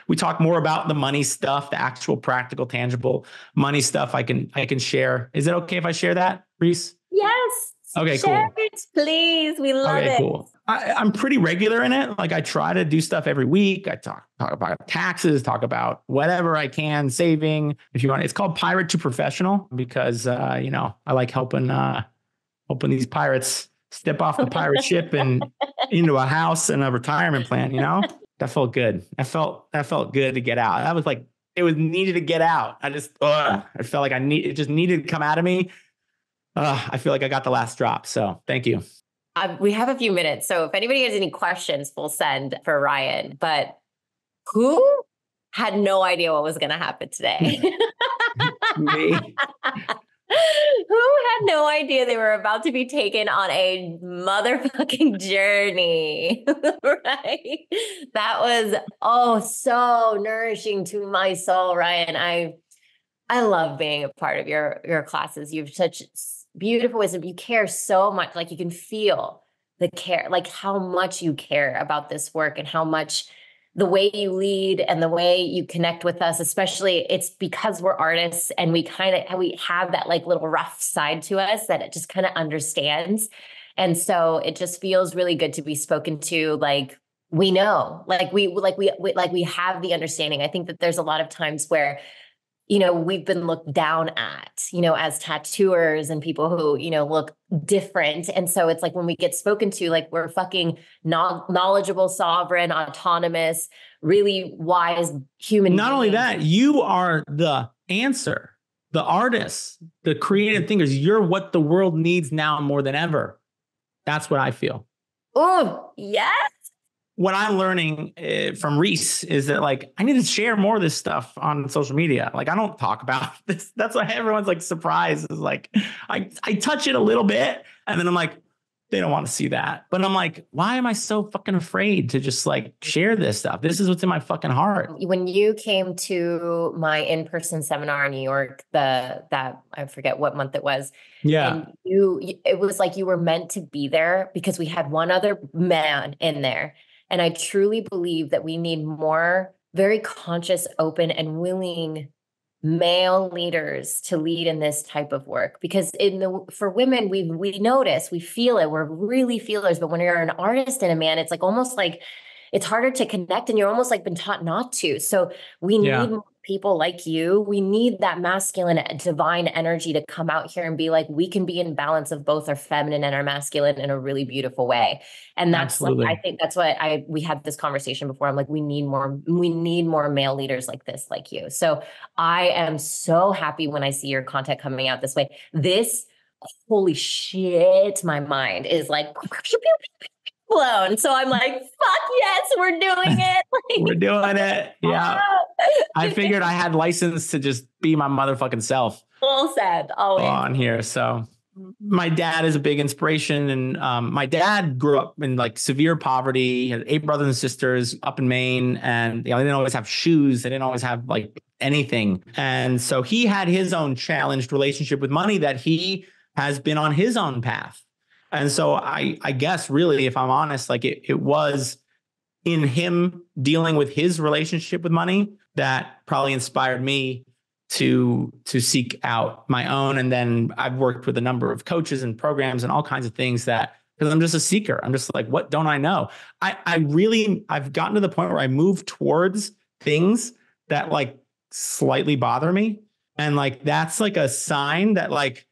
We talk more about the money stuff, the actual practical, tangible money stuff I can share. Is it okay if I share that, Reese? Yes. Okay, share cool. it, please. We love it. Cool. I'm pretty regular in it. Like I try to do stuff every week. I talk about taxes, talk about whatever I can, saving. If you want, it's called Pirate to Professional because I like helping these pirates step off the pirate ship and into a house and a retirement plan. That felt good. That felt good to get out. That was like it was needed to get out. I felt like it just needed to come out of me. I feel like I got the last drop. So thank you. We have a few minutes. So if anybody has any questions, we'll send for Ryan. But who had no idea what was going to happen today? Me. Who had no idea they were about to be taken on a motherfucking journey, right? That was, so nourishing to my soul, Ryan. I love being a part of your classes. You've such beautiful wisdom. You care so much. Like you can feel the care, like how much you care about this work and how much the way you lead and the way you connect with us, especially it's because we're artists and we have that like little rough side to us that it just kind of understands. And so it just feels really good to be spoken to. Like we know, like we have the understanding. I think that there's a lot of times where we've been looked down at, as tattooers and people who, look different. And so it's like when we get spoken to, like we're fucking knowledgeable, sovereign, autonomous, really wise human Not beings. only that, you are the answer, the artists, the creative thinkers. You're what the world needs now more than ever. That's what I feel. Oh, yes. What I'm learning from Reese is that like I need to share more of this stuff on social media. Like I don't talk about this. That's why everyone's like surprised. Is like I touch it a little bit and then I'm like, they don't want to see that. But I'm like, why am I so fucking afraid to just like share this stuff? This is what's in my fucking heart. When you came to my in-person seminar in New York, that I forget what month it was. Yeah. And it was like you were meant to be there because we had one other man in there. And I truly believe that we need more very conscious, open, and willing male leaders to lead in this type of work. Because for women, we notice, we feel it, we're really feelers. But when you're an artist and a man, it's like almost like it's harder to connect and you're almost like been taught not to. So we need more people like you. We need that masculine, divine energy to come out here and be like, we can be in balance of both our feminine and our masculine in a really beautiful way. And that's Absolutely. like, I think that's what we had this conversation before. I'm like, we need more male leaders like this, like you. So I am so happy when I see your content coming out this way. Holy shit, my mind is like blown. So I'm like, fuck yes, we're doing it. We're doing it. Yeah. I figured I had license to just be my motherfucking self. Well said. Always. On here. So my dad is a big inspiration. And my dad grew up in like severe poverty. He had 8 brothers and sisters up in Maine. And they didn't always have shoes. They didn't always have like anything. And so he had his own challenged relationship with money that he has been on his own path. And so I guess really, if I'm honest, like it was in him dealing with his relationship with money that probably inspired me to seek out my own. And then I've worked with a number of coaches and programs and all kinds of things because I'm just a seeker. I'm just like, what don't I know? I've gotten to the point where I move towards things that like slightly bother me. And like, that's like a sign that like,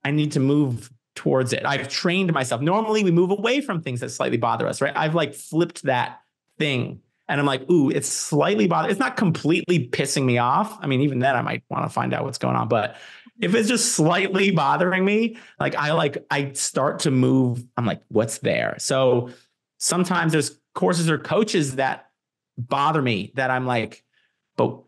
I need to move towards it. I've trained myself. Normally we move away from things that slightly bother us, right? I've like flipped that thing and I'm like, ooh, it's slightly bother. It's not completely pissing me off. I mean, even then I might want to find out what's going on, but if it's just slightly bothering me, I start to move. I'm like, what's there? So sometimes there's courses or coaches that bother me that I'm like, but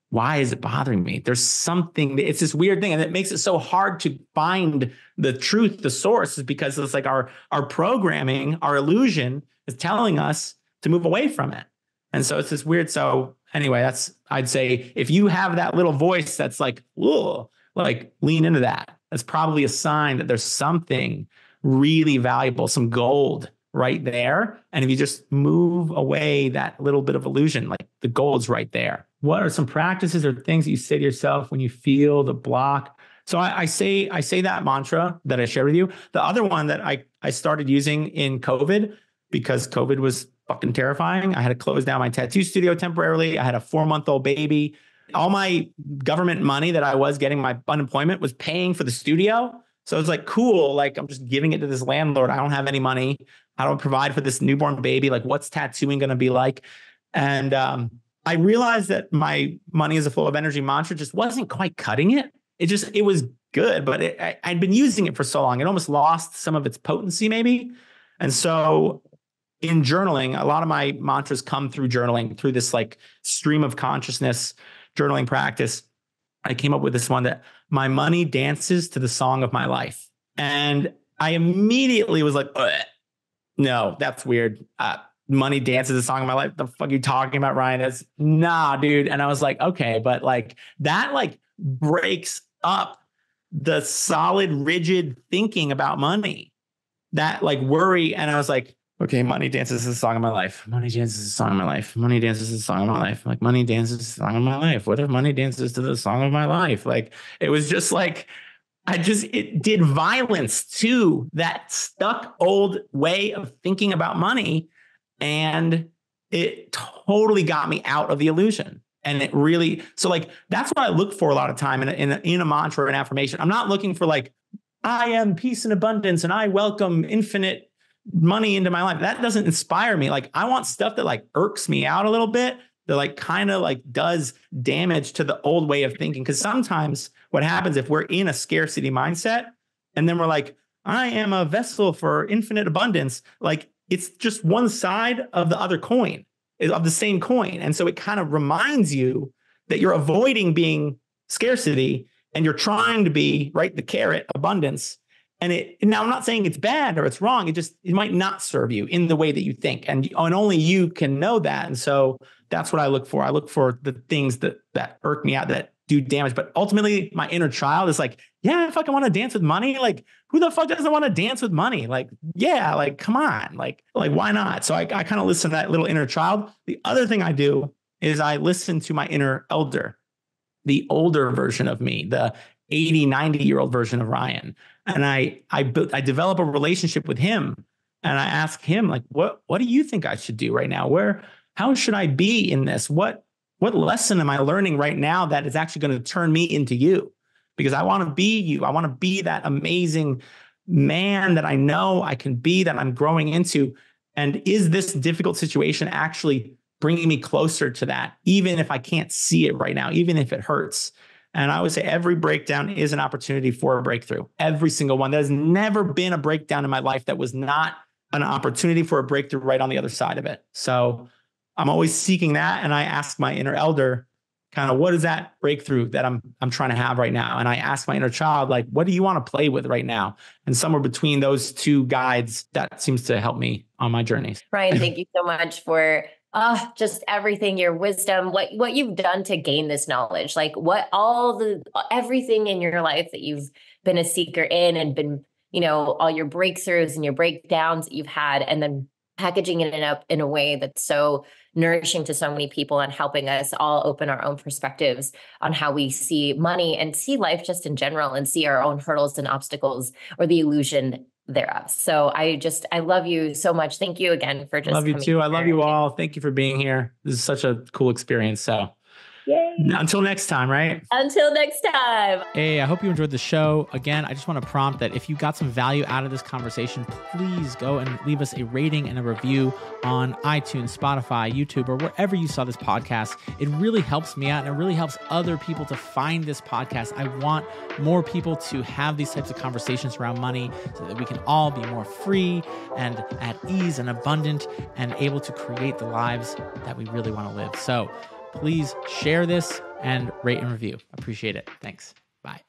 why is it bothering me? There's something, it's this weird thing. And it makes it so hard to find the truth, the source, is because it's like our programming, our illusion is telling us to move away from it. And so it's this weird. So anyway, I'd say if you have that little voice that's like, whoa, like lean into that. That's probably a sign that there's something really valuable, some gold right there. And if you just move away that little bit of illusion, like the gold's right there. What are some practices or things that you say to yourself when you feel the block? So I say that mantra that I shared with you. The other one that I started using in COVID, because COVID was fucking terrifying. I had to close down my tattoo studio temporarily. I had a 4-month-old baby. All my government money that I was getting, my unemployment, was paying for the studio. So it's like, cool, like I'm just giving it to this landlord. I don't have any money. I don't provide for this newborn baby. Like, what's tattooing going to be like? And I realized that my money is a flow of energy mantra just wasn't quite cutting it. It was good, but I'd been using it for so long. It almost lost some of its potency maybe. And so in journaling, a lot of my mantras come through journaling, through this like stream of consciousness journaling practice. I came up with this one that my money dances to the song of my life. And I immediately was like, no, that's weird. Money dances the song of my life. The fuck are you talking about, Ryan? It's nah, dude. And I was like, okay, but like that like breaks up the solid, rigid thinking about money, that like worry. And I was like, okay, money dances the song of my life. Money dances the song of my life. Money dances the song of my life. Like money dances the song of my life. What if money dances to the song of my life? Like it was just like, it did violence to that stuck old way of thinking about money. And it totally got me out of the illusion. And it really, so like, that's what I look for a lot of time in a mantra or an affirmation. I'm not looking for like, I am peace and abundance and I welcome infinite money into my life. That doesn't inspire me. Like I want stuff that like irks me out a little bit, that like kind of like does damage to the old way of thinking. Because sometimes what happens if we're in a scarcity mindset and then we're like, I am a vessel for infinite abundance, like it's just one side of the other coin, of the same coin. And so it kind of reminds you that you're avoiding being scarcity and you're trying to be, right, the carrot, abundance. And now I'm not saying it's bad or it's wrong. It might not serve you in the way that you think. And only you can know that. And so that's what I look for. I look for the things that irk me out, that do damage. But ultimately, my inner child is like, yeah, I fucking want to dance with money. Like, who the fuck doesn't want to dance with money? Like, yeah, like, come on. Like why not? So I kind of listen to that little inner child. The other thing I do is I listen to my inner elder, the older version of me, the 80, 90-year-old version of Ryan. And I develop a relationship with him. And I ask him, like, what do you think I should do right now? How should I be in this? What lesson am I learning right now that is actually going to turn me into you? Because I want to be you. I want to be that amazing man that I know I can be, that I'm growing into. And is this difficult situation actually bringing me closer to that, even if I can't see it right now, even if it hurts? And I would say every breakdown is an opportunity for a breakthrough. Every single one. There's never been a breakdown in my life that was not an opportunity for a breakthrough right on the other side of it. So I'm always seeking that. And I ask my inner elder, kind of, what is that breakthrough that I'm trying to have right now? And I ask my inner child, like, what do you want to play with right now? And somewhere between those two guides, that seems to help me on my journeys. Ryan, thank you so much for just everything, your wisdom, what you've done to gain this knowledge, like everything in your life that you've been a seeker in, and been, all your breakthroughs and your breakdowns that you've had, and then packaging it up in a way that's so nourishing to so many people, and helping us all open our own perspectives on how we see money and see life just in general, and see our own hurdles and obstacles, or the illusion thereof. So I love you so much. Thank you again for just love you too. I love you all. Thank you for being here. This is such a cool experience. So Yay. Until next time, right? Until next time. Hey, I hope you enjoyed the show. Again, I just want to prompt that if you got some value out of this conversation, please go and leave us a rating and a review on iTunes, Spotify, YouTube, or wherever you saw this podcast. It really helps me out and it really helps other people to find this podcast. I want more people to have these types of conversations around money so that we can all be more free and at ease and abundant and able to create the lives that we really want to live. So please share this and rate and review. Appreciate it. Thanks. Bye.